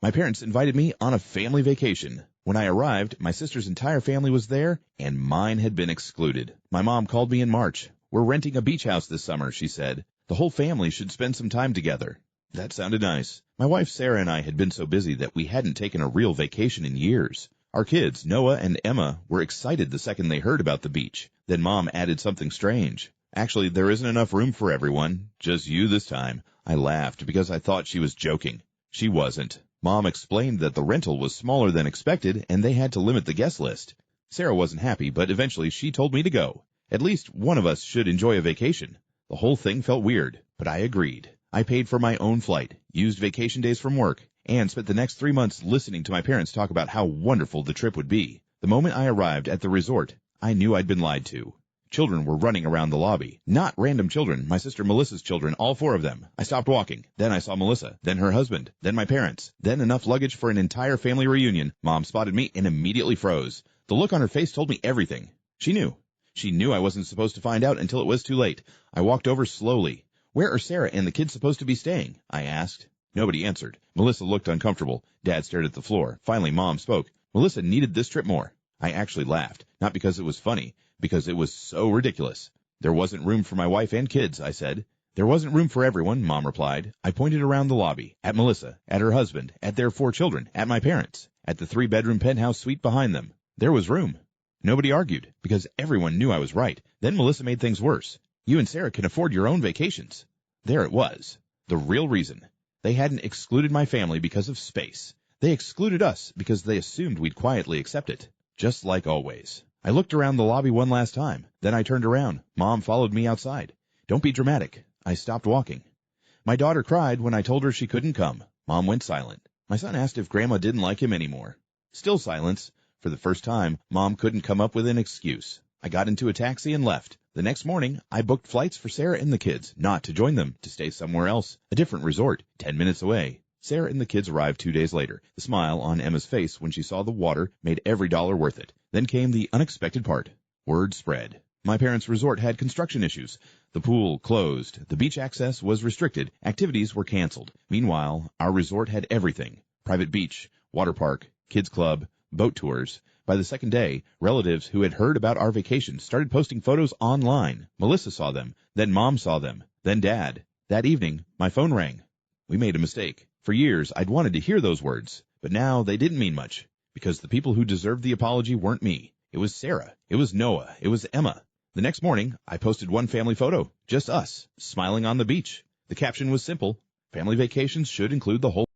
My parents invited me on a family vacation. When I arrived, my sister's entire family was there, and mine had been excluded. My mom called me in March. "We're renting a beach house this summer," she said. "The whole family should spend some time together." That sounded nice. My wife Sarah and I had been so busy that we hadn't taken a real vacation in years. Our kids, Noah and Emma, were excited the second they heard about the beach. Then Mom added something strange. "Actually, there isn't enough room for everyone. Just you this time." I laughed because I thought she was joking. She wasn't. Mom explained that the rental was smaller than expected and they had to limit the guest list. Sarah wasn't happy, but eventually she told me to go. At least one of us should enjoy a vacation. The whole thing felt weird, but I agreed. I paid for my own flight, used vacation days from work, and spent the next 3 months listening to my parents talk about how wonderful the trip would be. The moment I arrived at the resort, I knew I'd been lied to. Children were running around the lobby. Not random children, my sister Melissa's children, all 4 of them. I stopped walking. Then I saw Melissa, then her husband, then my parents, then enough luggage for an entire family reunion. Mom spotted me and immediately froze. The look on her face told me everything. She knew. She knew I wasn't supposed to find out until it was too late. I walked over slowly. "Where are Sarah and the kids supposed to be staying?" I asked. Nobody answered. Melissa looked uncomfortable. Dad stared at the floor. Finally, Mom spoke. "Melissa needed this trip more." I actually laughed, not because it was funny, because it was so ridiculous. "There wasn't room for my wife and kids," I said. "There wasn't room for everyone," Mom replied. I pointed around the lobby, at Melissa, at her husband, at their 4 children, at my parents, at the 3-bedroom penthouse suite behind them. There was room. Nobody argued, because everyone knew I was right. Then Melissa made things worse. "You and Sarah can afford your own vacations." There it was. The real reason. They hadn't excluded my family because of space. They excluded us because they assumed we'd quietly accept it. Just like always. I looked around the lobby one last time. Then I turned around. Mom followed me outside. "Don't be dramatic." I stopped walking. My daughter cried when I told her she couldn't come. Mom went silent. My son asked if Grandma didn't like him anymore. Still silence. For the first time, Mom couldn't come up with an excuse. I got into a taxi and left. The next morning, I booked flights for Sarah and the kids, not to join them, to stay somewhere else, a different resort, 10 minutes away. Sarah and the kids arrived 2 days later. The smile on Emma's face when she saw the water made every dollar worth it. Then came the unexpected part. Word spread. My parents' resort had construction issues. The pool closed. The beach access was restricted. Activities were canceled. Meanwhile, our resort had everything. Private beach, water park, kids club, boat tours. By the second day, relatives who had heard about our vacation started posting photos online. Melissa saw them. Then Mom saw them. Then Dad. That evening, my phone rang. We made a mistake. For years, I'd wanted to hear those words. But now they didn't mean much. Because the people who deserved the apology weren't me. It was Sarah. It was Noah. It was Emma. The next morning, I posted one family photo. Just us, smiling on the beach. The caption was simple. Family vacations should include the whole